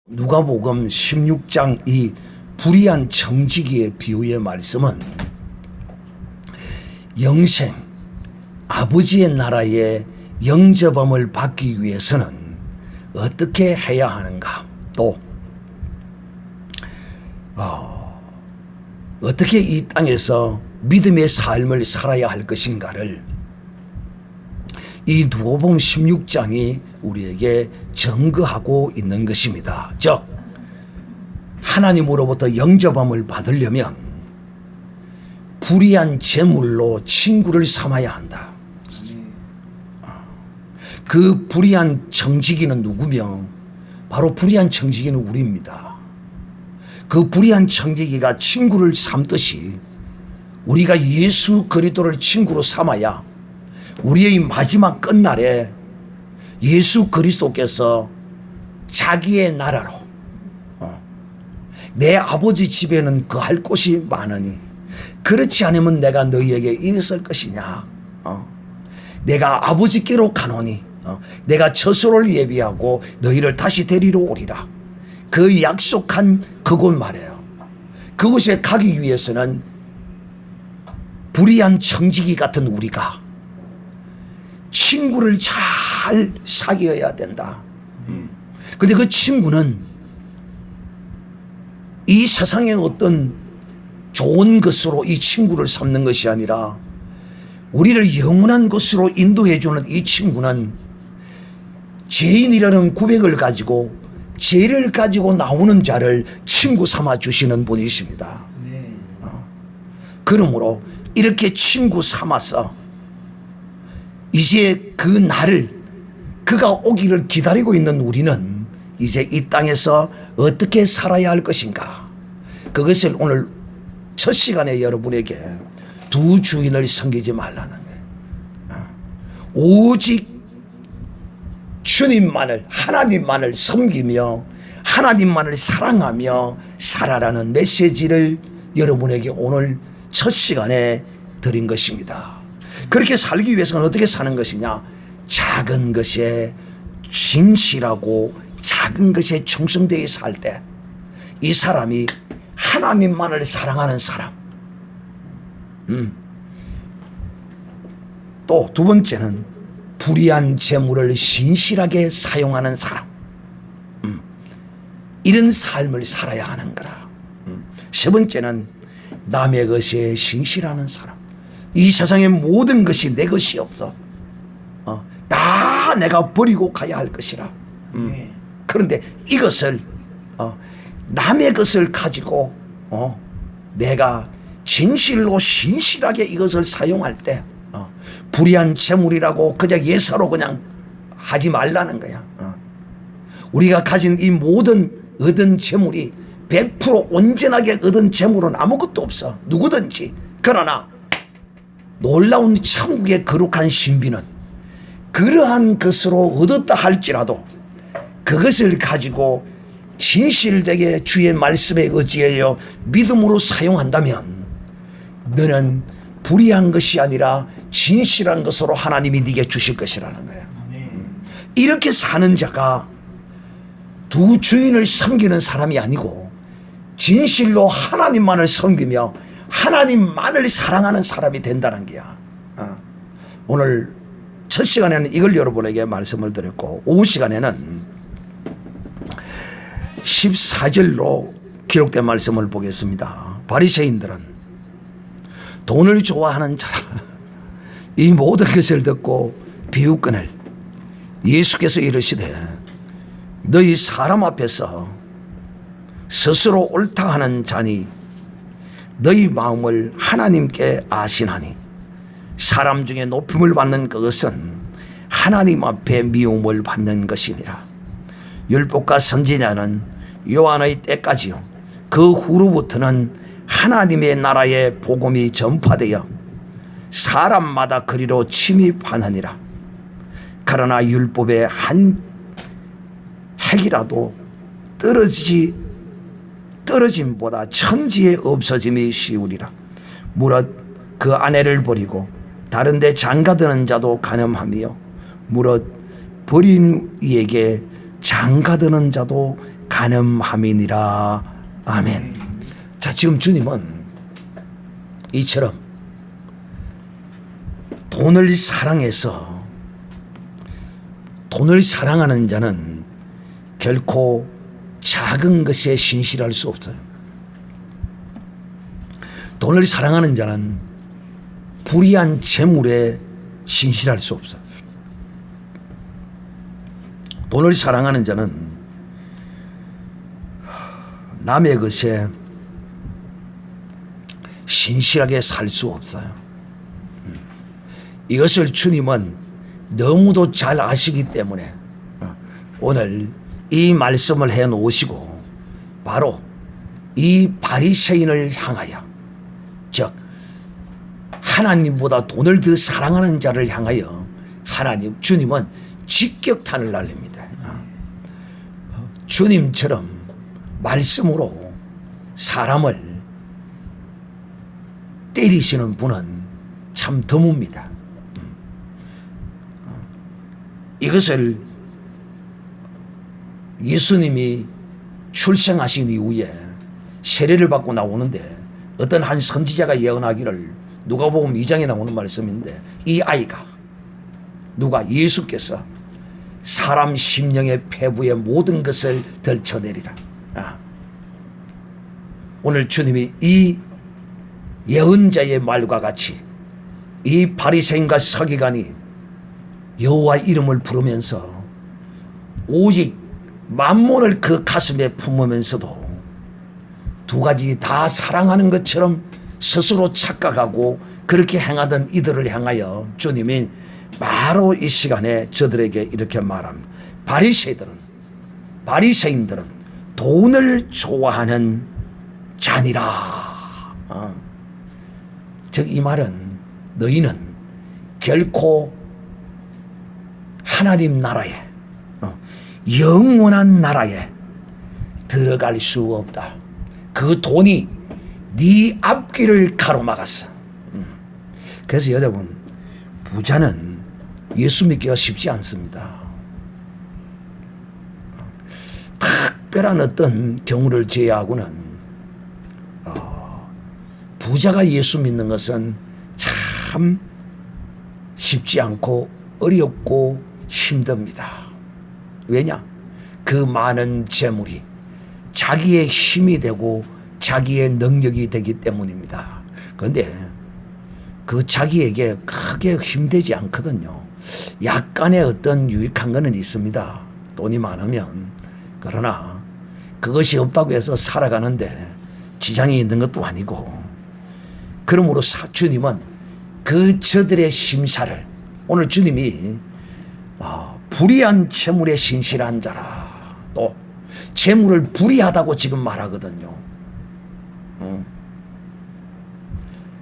누가복음 16장 이 불의한 청지기의 비유의 말씀은 영생 아버지의 나라의 영접함을 받기 위해서는 어떻게 해야 하는가, 또 어떻게 이 땅에서 믿음의 삶을 살아야 할 것인가를 이 누가복음 16장이 우리에게 증거하고 있는 것입니다. 즉 하나님으로부터 영접함을 받으려면 불의한 제물로 친구를 삼아야 한다. 그 불의한 청지기는 누구며 바로 불의한 청지기는 우리입니다. 그 불의한 청지기가 친구를 삼듯이 우리가 예수 그리스도를 친구로 삼아야 우리의 마지막 끝날에 예수 그리스도께서 자기의 나라로 내 아버지 집에는 거할 곳이 많으니 그렇지 않으면 내가 너희에게 이랬을 것이냐, 내가 아버지께로 가노니 내가 처소를 예비하고 너희를 다시 데리러 오리라. 그 약속한 그곳 말이에요. 그곳에 가기 위해서는 불의한 청지기 같은 우리가 친구를 잘 사귀어야 된다. 근데 그 친구는 이 세상의 어떤 좋은 것으로 이 친구를 삼는 것이 아니라 우리를 영원한 것으로 인도해 주는 이 친구는 죄인이라는 고백을 가지고 죄를 가지고 나오는 자를 친구 삼아 주시는 분이십니다. 그러므로 이렇게 친구 삼아서 이제 그 날을 그가 오기를 기다리고 있는 우리는 이제 이 땅에서 어떻게 살아야 할 것인가, 그것을 오늘 첫 시간에 여러분에게 두 주인을 섬기지 말라는 거예요. 오직 주님만을, 하나님만을 섬기며 하나님만을 사랑하며 살아라는 메시지를 여러분에게 오늘 첫 시간에 드린 것입니다. 그렇게 살기 위해서는 어떻게 사는 것이냐, 작은 것에 진실하고 작은 것에 충성되어 살 때 이 사람이 하나님만을 사랑하는 사람, 또 두 번째는 불의한 재물을 신실하게 사용하는 사람, 이런 삶을 살아야 하는 거라. 세 번째는 남의 것에 신실하는 사람. 이 세상의 모든 것이 내 것이 없어. 다 내가 버리고 가야 할 것이라. 그런데 이것을 남의 것을 가지고 내가 진실로 신실하게 이것을 사용할 때 불의한 재물이라고 그냥 예사로 그냥 하지 말라는 거야. 우리가 가진 이 모든 얻은 재물이 100% 온전하게 얻은 재물은 아무것도 없어, 누구든지. 그러나 놀라운 천국의 거룩한 신비는 그러한 것으로 얻었다 할지라도 그것을 가지고 진실되게 주의 말씀에 의지하여 믿음으로 사용한다면 너는 불의한 것이 아니라 진실한 것으로 하나님이 네게 주실 것이라는 거예요. 이렇게 사는 자가 두 주인을 섬기는 사람이 아니고 진실로 하나님만을 섬기며 하나님만을 사랑하는 사람이 된다는 거야. 오늘 첫 시간에는 이걸 여러분에게 말씀을 드렸고, 오후 시간에는 14절로 기록된 말씀을 보겠습니다. 바리새인들은 돈을 좋아하는 자라 이 모든 것을 듣고 비웃거늘 예수께서 이르시되 너희 사람 앞에서 스스로 옳다 하는 자니 너희 마음을 하나님께 아시나니 사람 중에 높임을 받는 그것은 하나님 앞에 미움을 받는 것이니라. 율법과 선지자는 요한의 때까지요 그 후로부터는 하나님의 나라의 복음이 전파되어 사람마다 그리로 침입하느니라. 그러나 율법의 한 핵이라도 떨어짐보다 천지에 없어짐이 쉬우리라. 무릇 그 아내를 버리고 다른 데 장가드는 자도 간음하며 무릇 버린 이에게 장가드는 자도 간음함이니라. 아멘. 자, 지금 주님은 이처럼 돈을 사랑해서 돈을 사랑하는 자는 결코 작은 것에 신실할 수 없어요. 돈을 사랑하는 자는 불의한 재물에 신실할 수 없어요. 돈을 사랑하는 자는 남의 것에 신실하게 살 수 없어요. 이것을 주님은 너무도 잘 아시기 때문에 오늘 이 말씀을 해 놓으시고 바로 이 바리새인을 향하여, 즉 하나님보다 돈을 더 사랑하는 자를 향하여 주님은 직격탄을 날립니다. 주님처럼 말씀으로 사람을 때리시는 분은 참 드뭅니다. 이것을 예수님이 출생하신 이후에 세례를 받고 나오는데 어떤 한 선지자가 예언하기를, 누가복음 2장에 나오는 말씀인데, 이 아이가 예수께서 사람 심령의 폐부의 모든 것을 덜쳐내리라. 오늘 주님이 이 예언자의 말과 같이 이 바리새인과 서기관이 여호와 이름을 부르면서 오직 만몬을 그 가슴에 품으면서도 두 가지 다 사랑하는 것처럼 스스로 착각하고 그렇게 행하던 이들을 향하여 주님이 바로 이 시간에 저들에게 이렇게 말합니다. 바리새인들은 돈을 좋아하는 자니라. 즉 이 말은 너희는 결코 하나님 나라에, 영원한 나라에 들어갈 수 없다. 그 돈이 네 앞길을 가로막았어. 그래서 여러분, 부자는 예수 믿기가 쉽지 않습니다. 특별한 어떤 경우를 제외하고는 부자가 예수 믿는 것은 참 쉽지 않고 어렵고 힘듭니다. 왜냐? 그 많은 재물이 자기의 힘이 되고 자기의 능력이 되기 때문입니다. 그런데 그 자기에게 크게 힘되지 않거든요. 약간의 어떤 유익한 것은 있습니다. 돈이 많으면. 그러나 그것이 없다고 해서 살아가는데 지장이 있는 것도 아니고, 그러므로 주님은 그 저들의 심사를, 오늘 주님이 불의한 재물에 신실한 자라, 또 재물을 불의하다고 지금 말하거든요.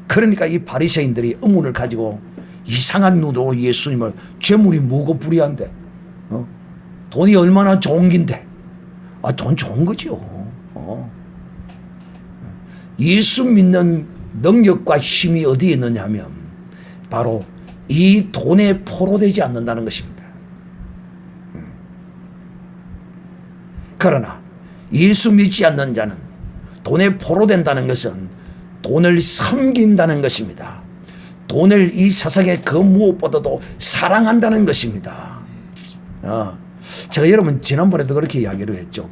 그러니까 이 바리새인들이 의문을 가지고 이상한 눈으로 예수님을, 재물이 뭐고 불의한데, 돈이 얼마나 좋은 긴데, 돈 좋은 거죠. 예수 믿는 능력과 힘이 어디에 있느냐 하면 바로 이 돈에 포로되지 않는다는 것입니다. 그러나 예수 믿지 않는 자는 돈에 포로된다는 것은 돈을 섬긴다는 것입니다. 돈을 이 세상의 그 무엇보다도 사랑한다는 것입니다. 제가 여러분 지난번에도 그렇게 이야기를 했죠.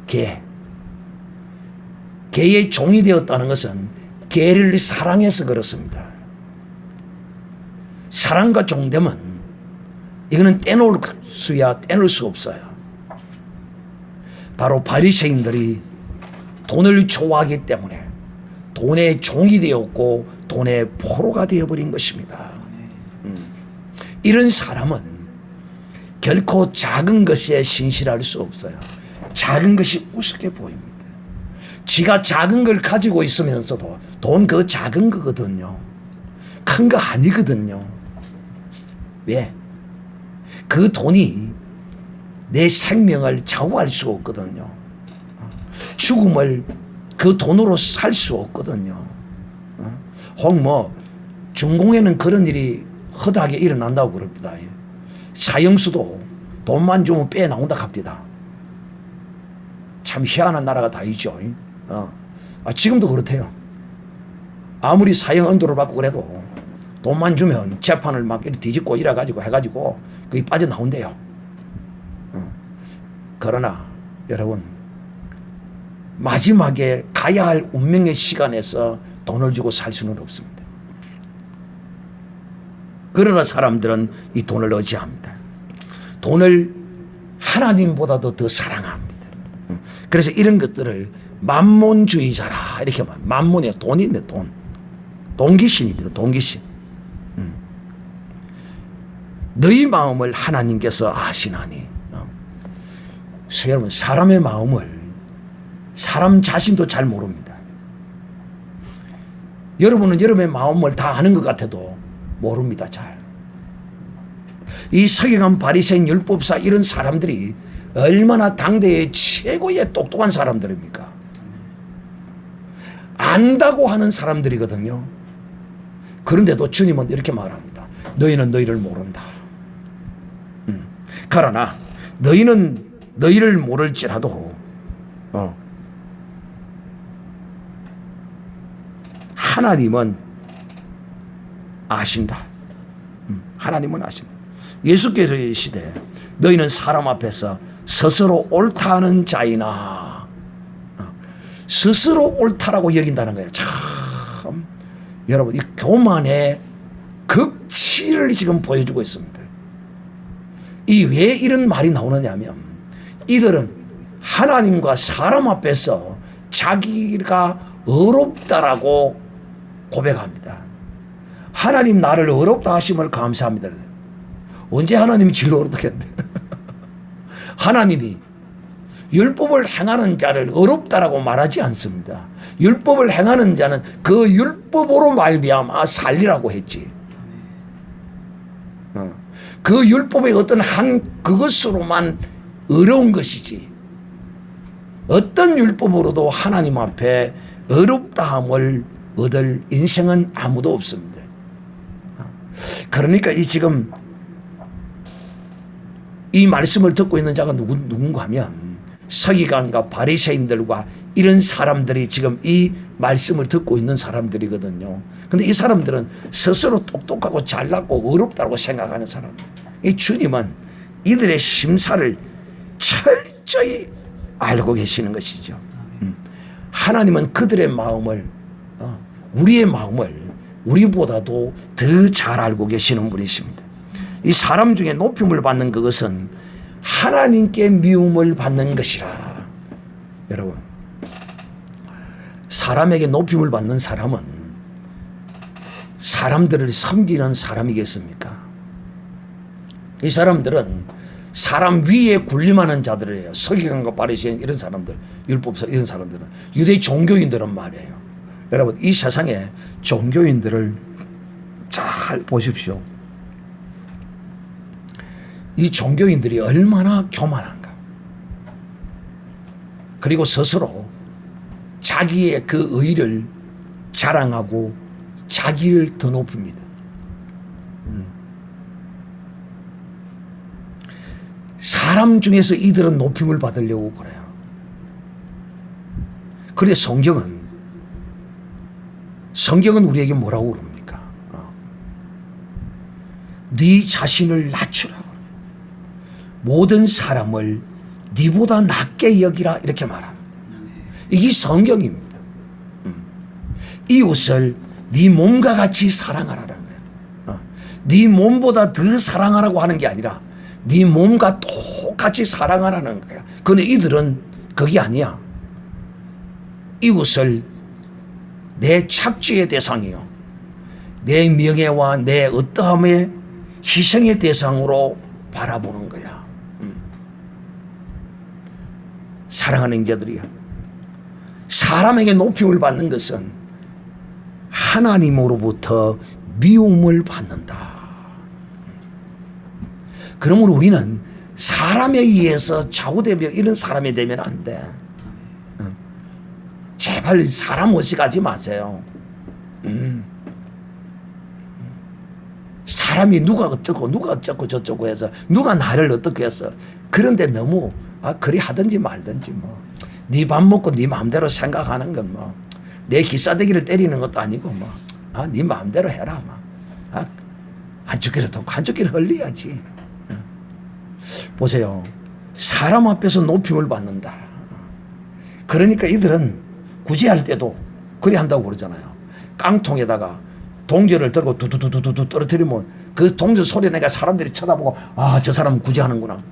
개의 종이 되었다는 것은 개를 사랑해서 그렇습니다. 사랑과 종됨은 이거는 떼놓을 수 없어요. 바로 바리새인들이 돈을 좋아하기 때문에 돈의 종이 되었고 돈의 포로가 되어버린 것입니다. 이런 사람은 결코 작은 것에 신실할 수 없어요. 작은 것이 우습게 보입니다. 지가 작은 걸 가지고 있으면서도 돈 그 작은 거거든요. 큰 거 아니거든요. 왜? 그 돈이 내 생명을 좌우할 수 없거든요. 죽음을 그 돈으로 살 수 없거든요. 혹 중공에는 그런 일이 허다하게 일어난다고 그럽니다. 사형수도 돈만 주면 빼 나온다 갑니다. 참 희한한 나라가 다 있죠. 지금도 그렇대요. 아무리 사형 언도를 받고 그래도 돈만 주면 재판을 막 이렇게 뒤집고 이래가지고 해가지고 그게 빠져나온대요. 그러나 여러분, 마지막에 가야 할 운명의 시간에서 돈을 주고 살 수는 없습니다. 그러나 사람들은 이 돈을 의지합니다. 돈을 하나님보다도 더 사랑합니다. 그래서 이런 것들을 만몬주의자라 이렇게 말. 만몬이에요. 돈이면 돈. 돈귀신입니다. 돈귀신. 너희 마음을 하나님께서 아시나니. 여러분, 사람의 마음을 사람 자신도 잘 모릅니다. 여러분은 여러분의 마음을 다 아는 것 같아도 모릅니다. 잘. 이 서기관, 바리새인, 율법사 이런 사람들이 얼마나 당대의 최고의 똑똑한 사람들입니까? 안다고 하는 사람들이거든요. 그런데도 주님은 이렇게 말합니다. 너희는 너희를 모른다. 그러나 너희는 너희를 모를지라도 하나님은 아신다. 하나님은 아신다. 예수께서의 시대에 너희는 사람 앞에서 스스로 옳다는 자이나 스스로 옳다라고 여긴다는 거예요. 참 여러분, 이 교만의 극치를 지금 보여주고 있습니다. 이 왜 이런 말이 나오느냐면 이들은 하나님과 사람 앞에서 자기가 어렵다라고 고백합니다. 하나님 나를 어렵다 하심을 감사합니다. 언제 하나님이 진로 어렵다겠는데? 하나님이 율법을 행하는 자를 어렵다라고 말하지 않습니다. 율법을 행하는 자는 그 율법으로 말미암아 살리라고 했지. 그 율법의 어떤 한 그것으로만 어려운 것이지. 어떤 율법으로도 하나님 앞에 어렵다함을 얻을 인생은 아무도 없습니다. 그러니까 이 지금 이 말씀을 듣고 있는 자가 누군가 하면 서기관과 바리새인들과 이런 사람들이 지금 이 말씀을 듣고 있는 사람들이거든요. 근데 이 사람들은 스스로 똑똑하고 잘났고 어렵다고 생각하는 사람들. 이 주님은 이들의 심사를 철저히 알고 계시는 것이죠. 하나님은 그들의 마음을 우리의 마음을 우리보다도 더 잘 알고 계시는 분이십니다. 이 사람 중에 높임을 받는 그것은 하나님께 미움을 받는 것이라. 여러분, 사람에게 높임을 받는 사람은 사람들을 섬기는 사람이겠습니까? 이 사람들은 사람 위에 군림하는 자들이에요. 서기관과 바리새인 이런 사람들, 율법사 이런 사람들은 유대 종교인들은 말이에요. 여러분, 이 세상에 종교인들을 잘 보십시오. 이 종교인들이 얼마나 교만한가. 그리고 스스로 자기의 그 의를 자랑하고 자기를 더 높입니다. 사람 중에서 이들은 높임을 받으려고 그래요. 그런데 성경은 우리에게 뭐라고 그럽니까? 네 자신을 낮추라고. 모든 사람을 네보다 낮게 여기라 이렇게 말합니다. 이게 성경입니다. 이웃을 네 몸과 같이 사랑하라는 거예요. 네 몸보다 더 사랑하라고 하는 게 아니라 네 몸과 똑같이 사랑하라는 거야. 그런데 이들은 그게 아니야. 이웃을 내 착취의 대상이요, 내 명예와 내 어떠함의 희생의 대상으로 바라보는 거야. 사랑하는 자들이야. 사람에게 높임을 받는 것은 하나님으로부터 미움을 받는다. 그러므로 우리는 사람에 의해서 좌우되며 이런 사람이 되면 안 돼. 제발 사람 의식하지 마세요. 사람이 누가 어쩌고 저쩌고 해서 누가 나를 어떻게 해서 그런데 너무 그리 하든지 말든지 뭐. 네 밥 먹고 네 마음대로 생각하는 건 뭐 내 기싸대기를 때리는 것도 아니고 뭐 네 마음대로 해라 뭐. 한쪽 귀로 듣고 한쪽 귀로 흘려야지. 보세요. 사람 앞에서 높임을 받는다. 그러니까 이들은 구제할 때도 그리 한다고 그러잖아요. 깡통에다가 동전을 들고 두두두두두 떨어뜨리면 그 동전 소리 내가 사람들이 쳐다보고 저 사람은 구제하는구나.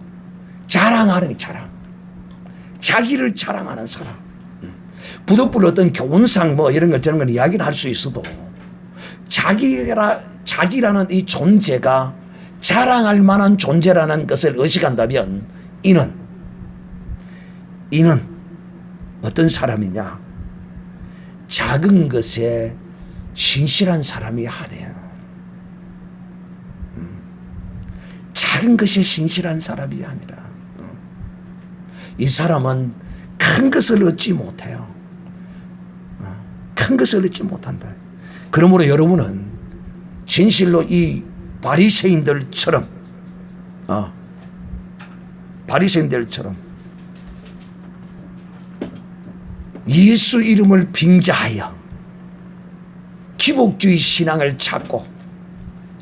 자랑하는 자랑. 자기를 자랑하는 사람. 부득불 어떤 교훈상 뭐 이런 것 저런 건 이야기를 할 수 있어도 자기라는 이 존재가 자랑할 만한 존재라는 것을 의식한다면 이는 어떤 사람이냐? 작은 것에 신실한 사람이 하네요. 작은 것에 신실한 사람이 아니라 이 사람은 큰 것을 얻지 못해요. 큰 것을 얻지 못한다. 그러므로 여러분은 진실로 이 바리새인들처럼 예수 이름을 빙자하여 기복주의 신앙을 찾고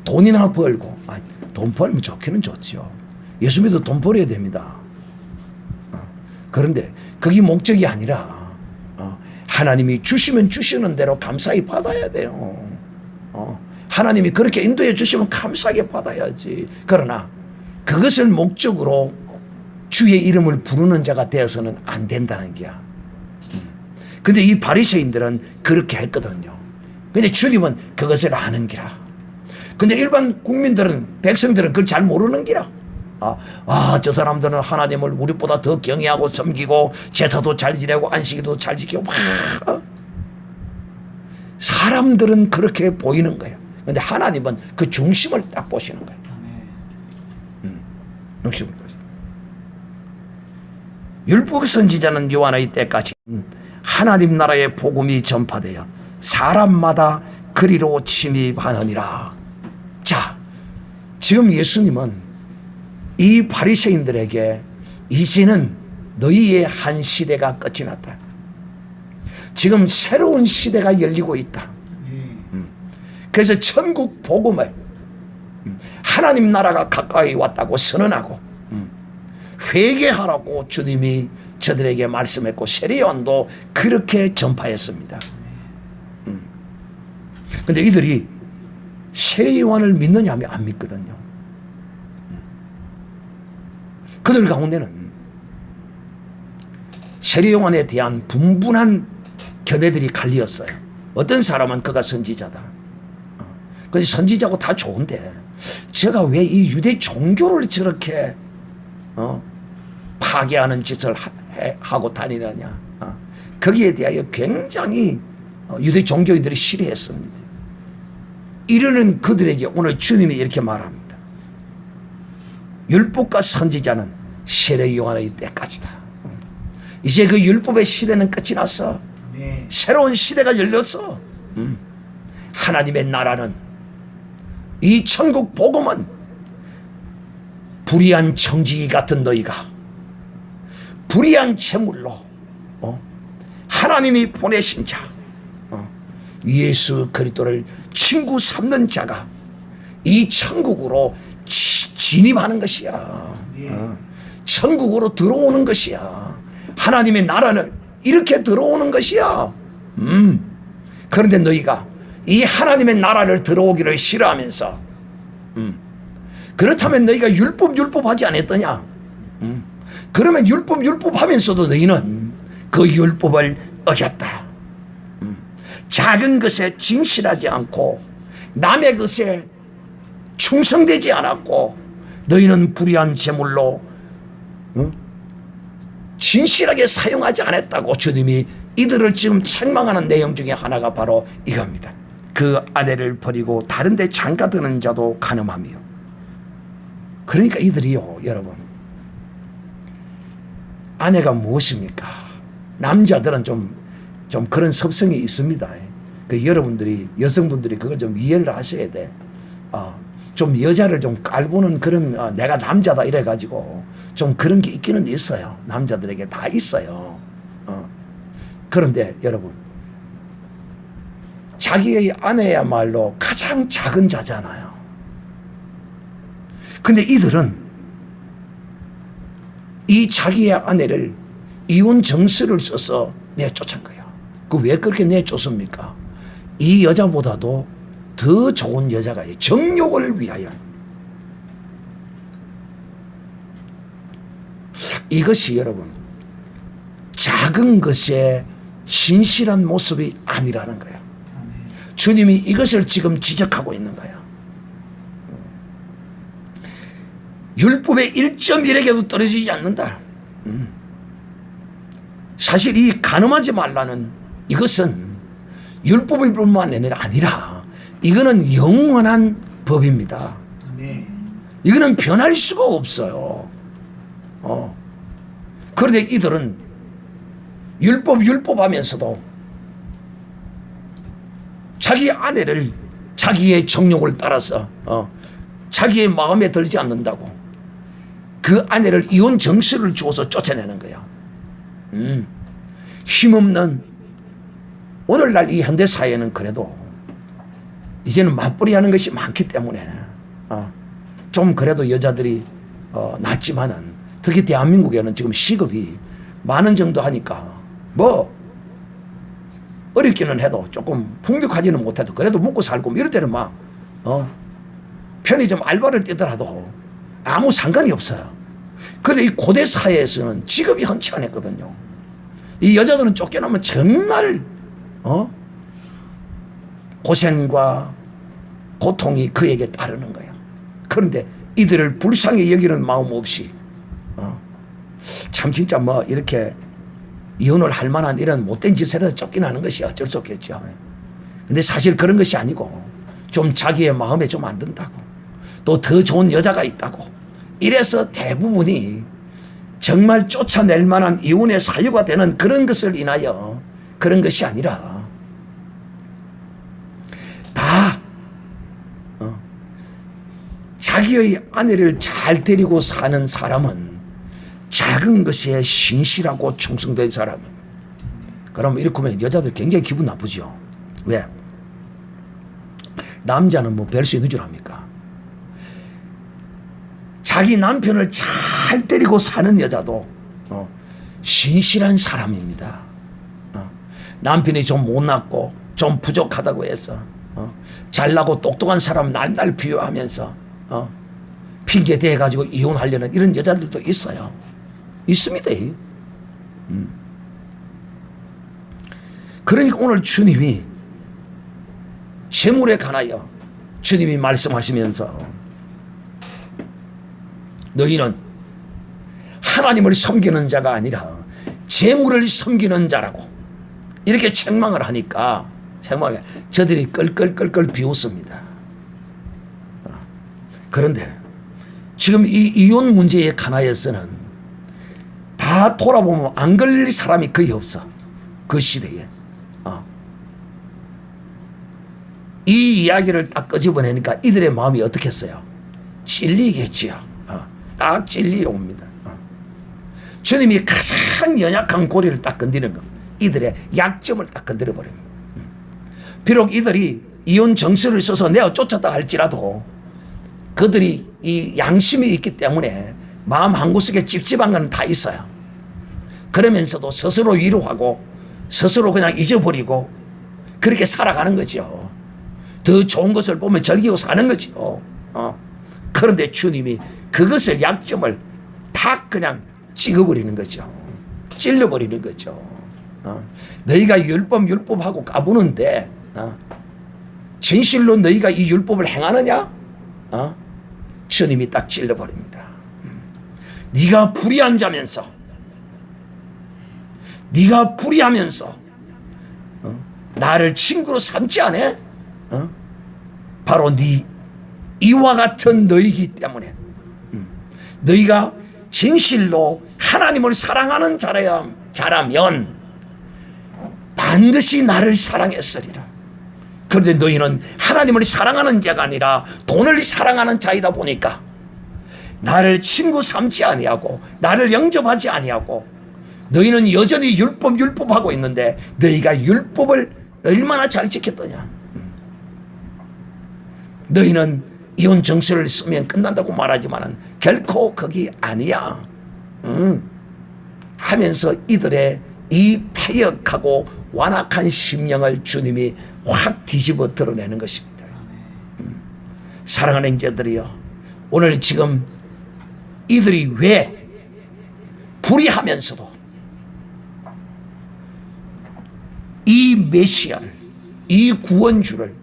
돈이나 벌고 돈 벌면 좋기는 좋죠. 예수 믿어 돈 벌어야 됩니다. 그런데 그게 목적이 아니라 하나님이 주시면 주시는 대로 감사히 받아야 돼요. 하나님이 그렇게 인도해 주시면 감사하게 받아야지. 그러나 그것을 목적으로 주의 이름을 부르는 자가 되어서는 안 된다는 게야. 근데 이 바리새인들은 그렇게 했거든요. 근데 주님은 그것을 아는 기라. 근데 일반 국민들은, 백성들은 그걸 잘 모르는 기라. 저 사람들은 하나님을 우리보다 더 경외하고 섬기고 제사도 잘 지내고 안식일도 잘 지키고 사람들은 그렇게 보이는 거예요. 근데 하나님은 그 중심을 딱 보시는 거예요. 중심을 보시는 거예요. 율법 선지자는 요한의 때까지 하나님 나라의 복음이 전파되어 사람마다 그리로 침입하느니라. 자, 지금 예수님은 이 바리새인들에게 이제는 너희의 한 시대가 끝이 났다. 지금 새로운 시대가 열리고 있다. 그래서 천국 복음을 하나님 나라가 가까이 왔다고 선언하고 회개하라고 주님이 저들에게 말씀했고 세례요한도 그렇게 전파했습니다. 그런데 이들이 세례요한을 믿느냐 하면 안 믿거든요. 그들 가운데는 세례요한에 대한 분분한 견해들이 갈리었어요. 어떤 사람은 그가 선지자다. 근데 선지자고 다 좋은데 제가 왜 이 유대 종교를 저렇게 파괴하는 짓을 하고 다니느냐. 거기에 대하여 굉장히 유대 종교인들이 싫어했습니다. 이러는 그들에게 오늘 주님이 이렇게 말합니다. 율법과 선지자는 세례요한의 때까지다. 이제 그 율법의 시대는 끝이 났어. 새로운 시대가 열렸어. 하나님의 나라는, 이 천국 복음은 불의한 청지기 같은 너희가 불의한 재물로 하나님이 보내신 자 예수 그리스도를 친구 삼는 자가 이 천국으로 진입하는 것이야. 천국으로 들어오는 것이야. 하나님의 나라는 이렇게 들어오는 것이야. 그런데 너희가 이 하나님의 나라를 들어오기를 싫어하면서 그렇다면 너희가 율법 하지 않았더냐? 그러면 율법 하면서도 너희는 그 율법을 어겼다. 작은 것에 진실하지 않고 남의 것에 충성되지 않았고 너희는 불의한 재물로 진실하게 사용하지 않았다고 주님이 이들을 지금 책망하는 내용 중에 하나가 바로 이겁니다. 그 아내를 버리고 다른 데 장가드는 자도 간음하며. 그러니까 이들이요, 여러분, 아내가 무엇입니까? 남자들은 좀 그런 섭성이 있습니다. 그 여러분들이, 여성분들이 그걸 좀 이해를 하셔야 돼. 좀 여자를 좀 깔보는 그런 내가 남자다 이래가지고 좀 그런 게 있기는 있어요. 남자들에게 다 있어요. 그런데 여러분, 자기의 아내야말로 가장 작은 자잖아요. 근데 이들은 이 자기의 아내를 이혼 정서를 써서 내쫓은 거예요. 그 왜 그렇게 내쫓습니까? 이 여자보다도 더 좋은 여자가 있어요. 정욕을 위하여. 이것이 여러분, 작은 것의 신실한 모습이 아니라는 거예요. 주님이 이것을 지금 지적하고 있는 거예요. 율법의 1.1에게도 떨어지지 않는다. 사실 이 간음하지 말라는 이것은 율법의 뿐만 아니라 이거는 영원한 법입니다. 이거는 변할 수가 없어요. 그런데 이들은 율법 하면서도 자기 아내를 자기의 정욕을 따라서 자기의 마음에 들지 않는다고 그 아내를 이혼 정서를 주어서 쫓아내는 거예요. 힘없는 오늘날 이 현대 사회는 그래도 이제는 맞벌이 하는 것이 많기 때문에 좀 그래도 여자들이 낫지만은 특히 대한민국에는 지금 시급이 10,000원 정도 하니까 뭐 어렵기는 해도 조금 풍족하지는 못해도 그래도 먹고 살고 이럴 때는 막 편의점 알바를 뛰더라도 아무 상관이 없어요. 그런데 이 고대 사회에서는 직업이 흔치 않았거든요. 이 여자들은 쫓겨나면 정말 고생과 고통이 그에게 따르는 거예요. 그런데 이들을 불쌍히 여기는 마음 없이 참 진짜 뭐 이렇게 이혼을 할 만한 이런 못된 짓에서 쫓겨나는 것이 어쩔 수 없겠죠. 근데 사실 그런 것이 아니고 좀 자기의 마음에 좀 안 든다고 또 더 좋은 여자가 있다고 이래서 대부분이 정말 쫓아낼 만한 이혼의 사유가 되는 그런 것을 인하여 그런 것이 아니라 다 자기의 아내를 잘 데리고 사는 사람은 작은 것에 신실하고 충성된 사람입니다. 그럼 이렇게 하면 여자들 굉장히 기분 나쁘죠. 왜? 남자는 뭐 별 수 있는 줄 압니까? 자기 남편을 잘 데리고 사는 여자도 신실한 사람입니다. 남편이 좀 못났고 좀 부족하다고 해서 잘나고 똑똑한 사람 날날 비유하면서 핑계 대가지고 이혼하려는 이런 여자들도 있어요. 있습니다. 그러니까 오늘 주님이 재물에 관하여 주님이 말씀하시면서 너희는 하나님을 섬기는 자가 아니라 재물을 섬기는 자라고 이렇게 책망을 하니까 저들이 끌끌끌끌 비웃습니다. 그런데 지금 이 이혼 문제에 관하여서는 다 돌아보면 안 걸릴 사람이 거의 없어. 그 시대에. 이 이야기를 딱 끄집어내니까 이들의 마음이 어떻겠어요? 찔리겠지요. 딱 찔리옵니다. 주님이 가장 연약한 고리를 딱 건드리는 거. 이들의 약점을 딱 건드려 버립니다. 비록 이들이 이혼 정서를 써서 내어 쫓았다 할지라도 그들이 이 양심이 있기 때문에 마음 한구석에 찝찝한 건 다 있어요. 그러면서도 스스로 위로하고 스스로 그냥 잊어버리고 그렇게 살아가는 거죠. 더 좋은 것을 보면 즐기고 사는 거죠. 그런데 주님이 그것을 약점을 다 그냥 찍어버리는 거죠. 찔러버리는 거죠. 너희가 율법하고 까부는데 진실로 너희가 이 율법을 행하느냐? 주님이 딱 찔러버립니다. 네가 불의한 자면서 나를 친구로 삼지 않아? 바로 네 이와 같은 너희이기 때문에 너희가 진실로 하나님을 사랑하는 자라면 반드시 나를 사랑했으리라. 그런데 너희는 하나님을 사랑하는 자가 아니라 돈을 사랑하는 자이다 보니까 나를 친구 삼지 아니하고 나를 영접하지 아니하고 너희는 여전히 율법하고 있는데 너희가 율법을 얼마나 잘 지켰더냐. 너희는 이혼 정서를 쓰면 끝난다고 말하지만 결코 거기 아니야. 하면서 이들의 이 패역하고 완악한 심령을 주님이 확 뒤집어 드러내는 것입니다. 사랑하는 형제들이여, 오늘 지금 이들이 왜 불의하면서도 이 메시아를, 이 구원주를,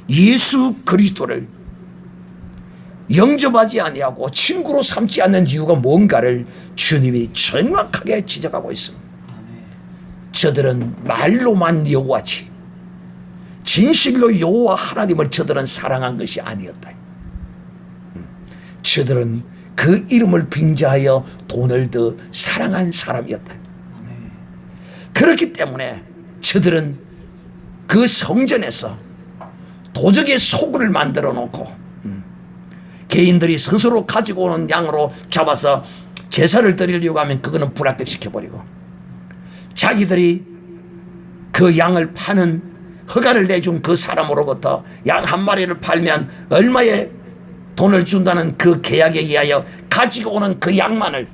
예수 그리스도를 영접하지 아니하고 친구로 삼지 않는 이유가 뭔가를 주님이 정확하게 지적하고 있습니다. 저들은 말로만 여호와지 진실로 여호와 하나님을 저들은 사랑한 것이 아니었다. 저들은 그 이름을 빙자하여 돈을 더 사랑한 사람이었다. 그렇기 때문에 저들은 그 성전에서 도적의 소굴을 만들어 놓고 개인들이 스스로 가지고 오는 양으로 잡아서 제사를 드리려고 하면 그거는 불합격시켜버리고 자기들이 그 양을 파는 허가를 내준 그 사람으로부터 양 한 마리를 팔면 얼마의 돈을 준다는 그 계약에 의하여 가지고 오는 그 양만을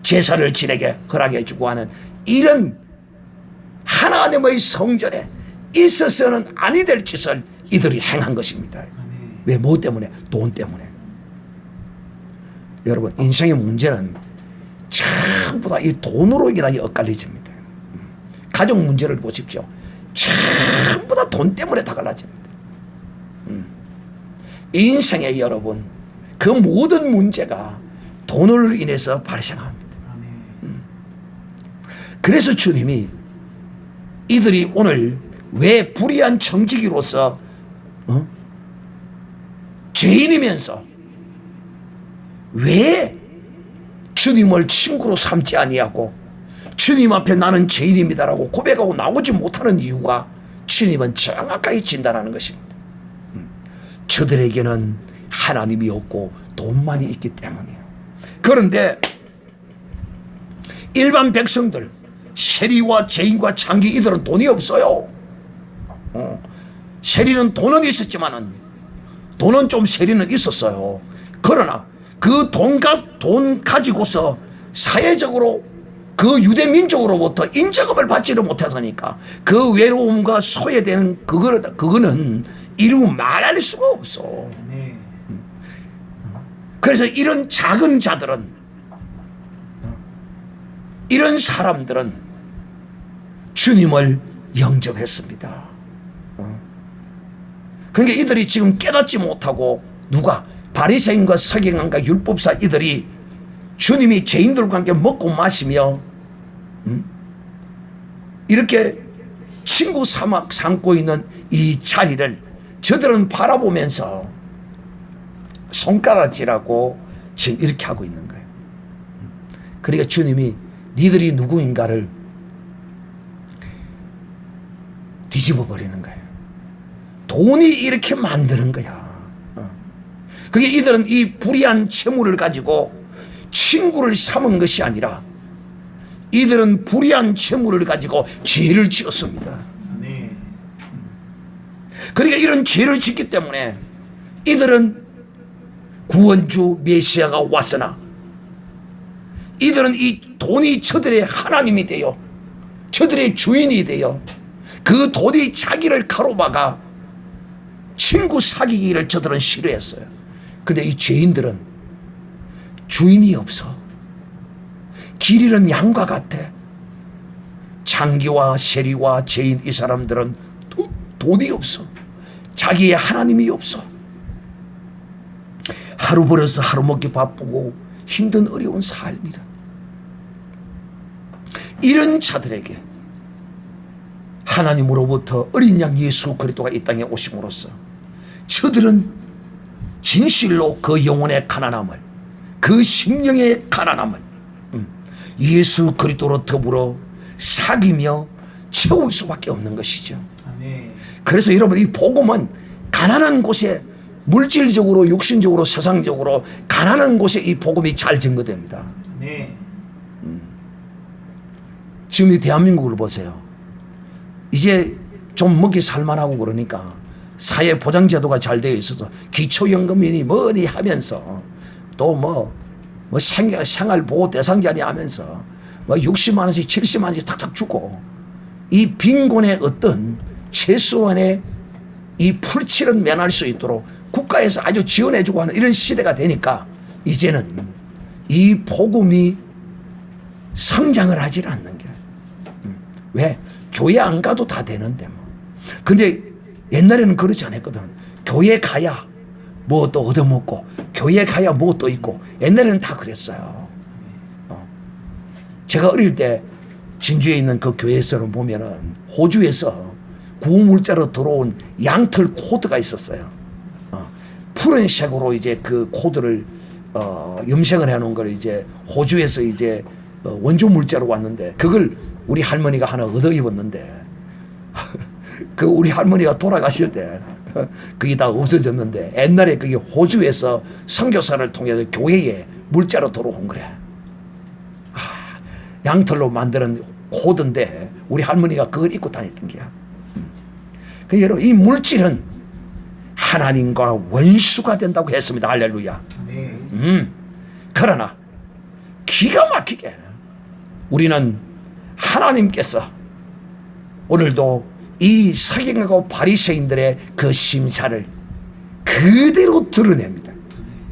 제사를 지내게 허락해 주고 하는 이런 하나님의 성전에 있어서는 아니 될 짓을 이들이 행한 것입니다. 왜? 뭐 때문에? 돈 때문에. 여러분, 인생의 문제는 전부 다 이 돈으로 인하여 엇갈려집니다. 가정 문제를 보십시오. 전부 다 돈 때문에 다 갈라집니다. 인생에 여러분, 그 모든 문제가 돈으로 인해서 발생합니다. 그래서 주님이 이들이 오늘 왜 불의한 청지기로서 죄인이면서 왜 주님을 친구로 삼지 아니하고 주님 앞에 나는 죄인입니다라고 고백하고 나오지 못하는 이유가 주님은 정확하게 진단하는 것입니다. 저들에게는 하나님이 없고 돈만이 있기 때문이에요. 그런데 일반 백성들, 세리와 죄인과 창기, 이들은 돈이 없어요. 세리는 돈은 있었지만은 돈은 좀 세리는 있었어요. 그러나 그 돈 가지고서 사회적으로 그 유대 민족으로부터 인정을 받지를 못하니까 그 외로움과 소외되는 그거는 이루 말할 수가 없어. 그래서 이런 작은 자들은, 이런 사람들은 주님을 영접했습니다. 그러니까 이들이 지금 깨닫지 못하고 누가 바리새인과 서기관과 율법사 이들이 주님이 죄인들과 함께 먹고 마시며 이렇게 친구 삼고 있는 이 자리를 저들은 바라보면서 손가락질하고 지금 이렇게 하고 있는 거예요. 그러니까 주님이 니들이 누구인가를 뒤집어 버리는 거예요. 돈이 이렇게 만드는 거야. 그게 이들은 이 불의한 채무를 가지고 친구를 삼은 것이 아니라 이들은 불의한 채무를 가지고 죄를 지었습니다. 그러니까 이런 죄를 짓기 때문에 이들은 구원주 메시아가 왔으나 이들은 이 돈이 저들의 하나님이 되어 저들의 주인이 되어 그 돈이 자기를 가로막아 친구 사귀기를 저들은 싫어했어요. 근데 이 죄인들은 주인이 없어. 길 잃은 양과 같아. 창기와 세리와 죄인 이 사람들은 돈이 없어. 자기의 하나님이 없어. 하루 벌어서 하루 먹기 바쁘고 힘든 어려운 삶이다. 이런 자들에게 하나님으로부터 어린 양 예수 그리스도가 이 땅에 오심으로써 저들은 진실로 그 영혼의 가난함을, 그 심령의 가난함을 예수 그리스도로 더불어 사귀며 채울 수밖에 없는 것이죠. 그래서 여러분, 이 복음은 가난한 곳에 물질적으로 육신적으로 세상적으로 가난한 곳에 이 복음이 잘 증거됩니다. 네. 지금 이 대한민국을 보세요. 이제 좀 먹기 살만하고 그러니까 사회 보장제도가 잘 되어 있어서 기초연금이니 뭐니 하면서 또 뭐 생활보호 대상자니 하면서 뭐 60만 원씩 70만 원씩 탁탁 주고 이 빈곤의 어떤 최소한의 이 풀칠은 면할 수 있도록 국가에서 아주 지원해주고 하는 이런 시대가 되니까 이제는 이 복음이 성장을 하질 않는 게 왜? 교회 안 가도 다 되는데 뭐. 근데 옛날에는 그렇지 않았거든. 교회 가야 뭐 또 얻어먹고 교회 가야 뭐 또 있고 옛날에는 다 그랬어요. 제가 어릴 때 진주에 있는 그 교회에서는 보면은 호주에서 구물자로 들어온 양털 코드가 있었어요. 푸른색으로 이제 그 코드를 염색을 해놓은 걸 이제 호주에서 이제 원조 물자로 왔는데 그걸 우리 할머니가 하나 얻어 입었는데 그 우리 할머니가 돌아가실 때 그게 다 없어졌는데 옛날에 그게 호주에서 선교사를 통해서 교회에 물자로 들어온 거래. 양털로 만드는 코드인데 우리 할머니가 그걸 입고 다녔던 게야. 그 여러분 이 물질은 하나님과 원수가 된다고 했습니다. 할렐루야. 네. 그러나 기가 막히게 우리는 하나님께서 오늘도 이 서기관과 바리새인들의 그 심사를 그대로 드러냅니다.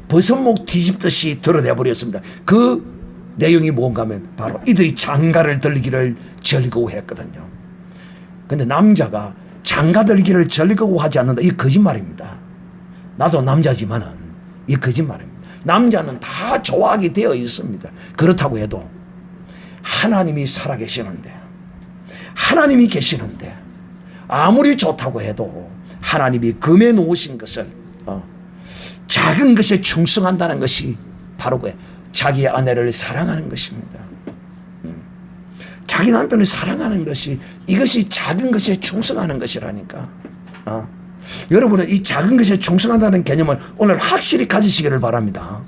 버섯목 뒤집듯이 드러내버렸습니다. 그 내용이 뭔가 하면 바로 이들이 장가를 들기를 즐거워했거든요. 근데 남자가 장가 들기를 즐거워하지 않는다. 이 거짓말입니다. 나도 남자지만은 이 거짓말입니다. 남자는 다 좋아하게 되어 있습니다. 그렇다고 해도 하나님이 살아계시는데 하나님이 계시는데 아무리 좋다고 해도 하나님이 금해 놓으신 것을 작은 것에 충성한다는 것이 바로 그 자기 아내를 사랑하는 것입니다. 자기 남편을 사랑하는 것이 이것이 작은 것에 충성하는 것이라니까. 여러분은 이 작은 것에 충성한다는 개념을 오늘 확실히 가지시기를 바랍니다.